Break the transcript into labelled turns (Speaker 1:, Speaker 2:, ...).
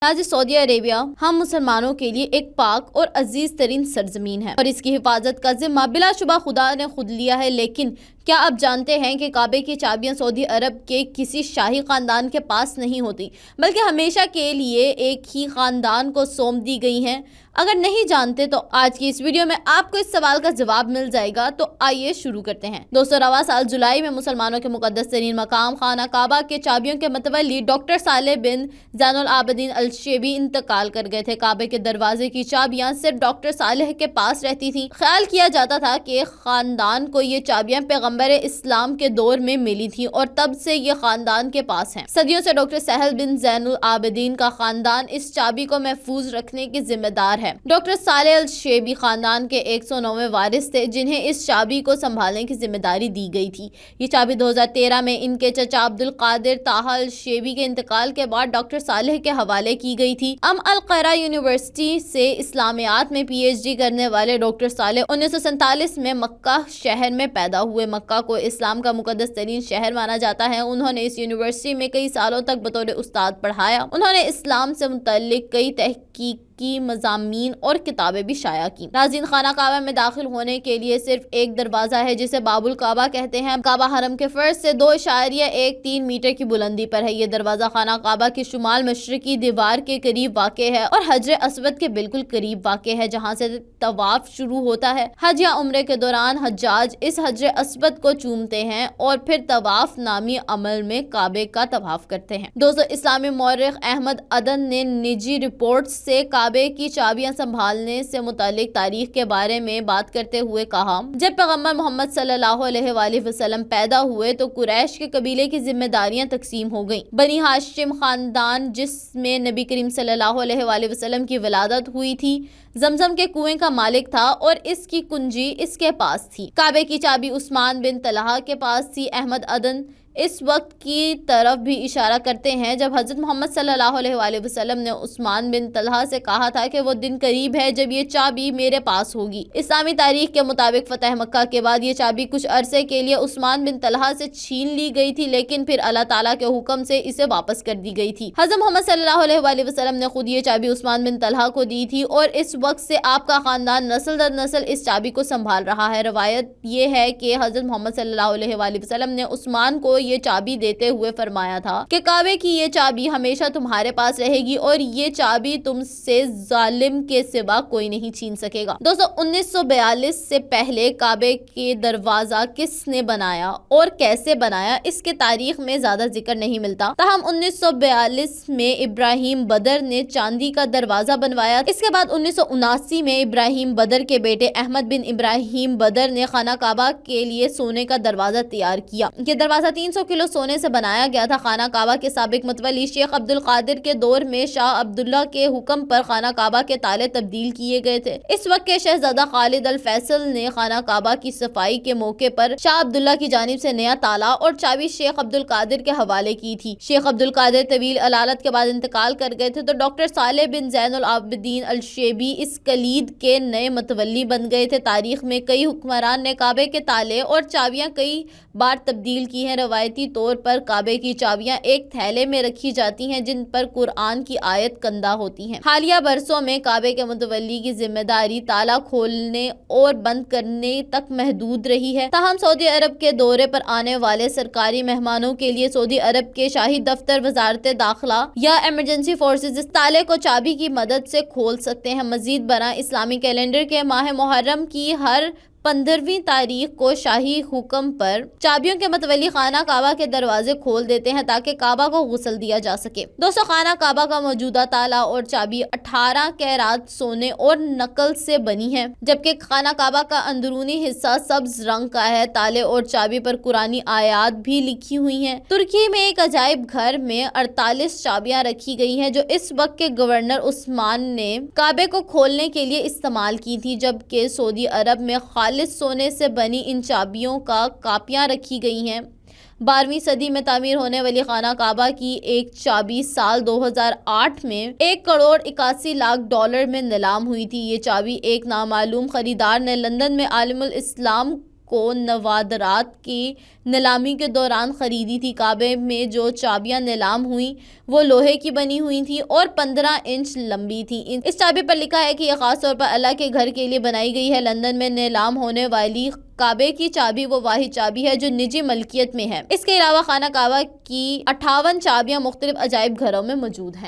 Speaker 1: آج سعودی عربیہ ہم مسلمانوں کے لیے ایک پاک اور عزیز ترین سرزمین ہے اور اس کی حفاظت کا ذمہ بلا شبہ خدا نے خود لیا ہے۔ لیکن کیا آپ جانتے ہیں کہ کعبے کی چابیاں سعودی عرب کے کسی شاہی خاندان کے پاس نہیں ہوتی، بلکہ ہمیشہ کے لیے ایک ہی خاندان کو سونپ دی گئی ہیں؟ اگر نہیں جانتے تو آج کی اس ویڈیو میں آپ کو اس سوال کا جواب مل جائے گا، تو آئیے شروع کرتے ہیں۔ دوستو، رواں سال جولائی میں مسلمانوں کے مقدس ترین مقام خانہ کعبہ کے چابیوں کے متولی ڈاکٹر صالح بن زین العابدین الشیبی انتقال کر گئے تھے۔ کعبے کے دروازے کی چابیاں صرف ڈاکٹر صالح کے پاس رہتی تھیں۔ خیال کیا جاتا تھا کہ خاندان کو یہ چابیاں پیغمبر اسلام کے دور میں ملی تھیں اور تب سے یہ خاندان کے پاس ہیں۔ صدیوں سے ڈاکٹر صالح بن زین العابدین کا خاندان اس چابی کو محفوظ رکھنے کی ذمہ دار ہے۔ ڈاکٹر صالح الشیبی خاندان کے 109ویں وارث تھے، جنہیں اس چابی کو سنبھالنے کی ذمہ داری دی گئی تھی۔ یہ چابی 2013 میں ان کے چچا عبدالقادر طٰہٰ الشیبی کے انتقال کے بعد ڈاکٹر صالح کے حوالے کی گئی تھی۔ القاہرہ یونیورسٹی سے اسلامیات میں پی ایچ ڈی کرنے والے ڈاکٹر صالح 1947 میں مکہ شہر میں پیدا ہوئے۔ مکہ کو اسلام کا مقدس ترین شہر مانا جاتا ہے۔ انہوں نے اس یونیورسٹی میں کئی سالوں تک بطور استاد پڑھایا۔ انہوں نے اسلام سے متعلق کئی تحقیقی مضامین اور کتابیں بھی شائع کی۔ ناظرین، خانہ کعبہ میں داخل ہونے کے لیے صرف ایک دروازہ ہے، جسے باب الکعبہ کہتے ہیں۔ کعبہ حرم کے فرش سے 2.13 میٹر کی بلندی پر ہے۔ یہ دروازہ خانہ کعبہ کی شمال مشرقی دیوار کے قریب واقع ہے اور حجر اسود کے بالکل قریب واقع ہے، جہاں سے طواف شروع ہوتا ہے۔ حج یا عمرے کے دوران حجاج اس حجر اسود کو چومتے ہیں اور پھر طواف نامی عمل میں کعبے کا طواف کرتے ہیں۔ دوستو، اسلامی مورخ احمد عدن نے نجی رپورٹس سے کعبے کی چابیاں سنبھالنے سے متعلق تاریخ کے بارے میں بات کرتے ہوئے کہا، جب پیغمبر محمد صلی اللہ علیہ وآلہ وسلم پیدا ہوئے تو قریش کے قبیلے کی ذمہ داریاں تقسیم ہو گئیں۔ بنی ہاشم خاندان، جس میں نبی کریم صلی اللہ علیہ وآلہ وسلم کی ولادت ہوئی تھی، زمزم کے کنویں کا مالک تھا اور اس کی کنجی اس کے پاس تھی۔ کعبے کی چابی عثمان بن طلحہ کے پاس تھی۔ احمد عدن اس وقت کی طرف بھی اشارہ کرتے ہیں جب حضرت محمد صلی اللہ علیہ وآلہ وسلم نے عثمان بن طلحہ سے کہا تھا کہ وہ دن قریب ہے جب یہ چابی میرے پاس ہوگی۔ اسلامی تاریخ کے مطابق فتح مکہ کے بعد یہ چابی کچھ عرصے کے لیے عثمان بن طلحہ سے چھین لی گئی تھی، لیکن پھر اللہ تعالیٰ کے حکم سے اسے واپس کر دی گئی تھی۔ حضرت محمد صلی اللہ علیہ وآلہ وسلم نے خود یہ چابی عثمان بن طلحہ کو دی تھی اور اس وقت سے آپ کا خاندان نسل در نسل اس چابی کو سنبھال رہا ہے۔ روایت یہ ہے کہ حضرت محمد صلی اللہ علیہ وآلہ وسلم نے عثمان کو یہ چابی دیتے ہوئے فرمایا تھا کہ کعبے کی یہ چابی ہمیشہ تمہارے پاس رہے گی اور یہ چابی تم سے ظالم کے سوا کوئی نہیں چھین سکے گا۔ دوستو، 1942 سے پہلے کعبے کے دروازہ کس نے بنایا اور کیسے بنایا، اس کے تاریخ میں زیادہ ذکر نہیں ملتا۔ تاہم 1942 میں ابراہیم بدر نے چاندی کا دروازہ بنوایا۔ اس کے بعد 1979 میں ابراہیم بدر کے بیٹے احمد بن ابراہیم بدر نے خانہ کعبہ کے لیے سونے کا دروازہ تیار کیا۔ یہ دروازہ 300 کلو سونے سے بنایا گیا تھا۔ خانہ کعبہ کے سابق متولی شیخ عبدالقادر کے دور میں شاہ عبداللہ کے حکم پر خانہ کعبہ کے تالے تبدیل کیے گئے تھے۔ اس وقت کے شہزادہ خالد الفیصل نے خانہ کعبہ کی صفائی کے موقع پر شاہ عبداللہ کی جانب سے نیا تالا اور چابی شیخ عبدالقادر کے حوالے کی تھی۔ شیخ عبدالقادر طویل علالت کے بعد انتقال کر گئے تھے تو ڈاکٹر صالح بن زین العابدین الشیبی اس کلید کے نئے متولی بن گئے تھے۔ تاریخ میں کئی حکمران نے کعبے کے تالے اور چابیاں کئی بار تبدیل کی ہیں۔ روایتی طور پر کعبے کی چابیاں ایک تھیلے میں رکھی جاتی ہیں جن پر قرآن کی آیت کندہ ہوتی ہیں۔ حالیہ برسوں میں کعبے کے متولی کی ذمہ داری تالا کھولنے اور بند کرنے تک محدود رہی ہے۔ تاہم سعودی عرب کے دورے پر آنے والے سرکاری مہمانوں کے لیے سعودی عرب کے شاہی دفتر، وزارت داخلہ یا ایمرجنسی فورسز اس تالے کو چابی کی مدد سے کھول سکتے ہیں۔ مزید برآں، اسلامی کیلنڈر کے ماہ محرم کی ہر 15ویں تاریخ کو شاہی حکم پر چابیوں کے متولی خانہ کعبہ کے دروازے کھول دیتے ہیں تاکہ کعبہ کو غسل دیا جا سکے۔ دوستو، خانہ کعبہ کا موجودہ تالا اور چابی 18 کیرات سونے اور نکل سے بنی ہے، جبکہ خانہ کعبہ کا اندرونی حصہ سبز رنگ کا ہے۔ تالے اور چابی پر قرآنی آیات بھی لکھی ہوئی ہیں۔ ترکی میں ایک عجائب گھر میں 48 چابیاں رکھی گئی ہیں جو اس وقت کے گورنر عثمان نے کعبے کو کھولنے کے لیے استعمال کی تھی، جبکہ سعودی عرب میں خالص سونے سے بنی ان چابیوں کا کاپیاں رکھی گئی ہیں۔ 12ویں صدی میں تعمیر ہونے والی خانہ کعبہ کی ایک چابی سال 2008 میں $1.81 کروڑ میں نیلام ہوئی تھی۔ یہ چابی ایک نامعلوم خریدار نے لندن میں عالم الاسلام کو نوادرات کی نیلامی کے دوران خریدی تھی۔ کعبے میں جو چابیاں نیلام ہوئیں وہ لوہے کی بنی ہوئی تھیں اور 15 انچ لمبی تھیں۔ اس چابی پر لکھا ہے کہ یہ خاص طور پر اللہ کے گھر کے لیے بنائی گئی ہے۔ لندن میں نیلام ہونے والی کعبے کی چابی وہ واحد چابی ہے جو نجی ملکیت میں ہے۔ اس کے علاوہ خانہ کعبہ کی 58 چابیاں مختلف عجائب گھروں میں موجود ہیں۔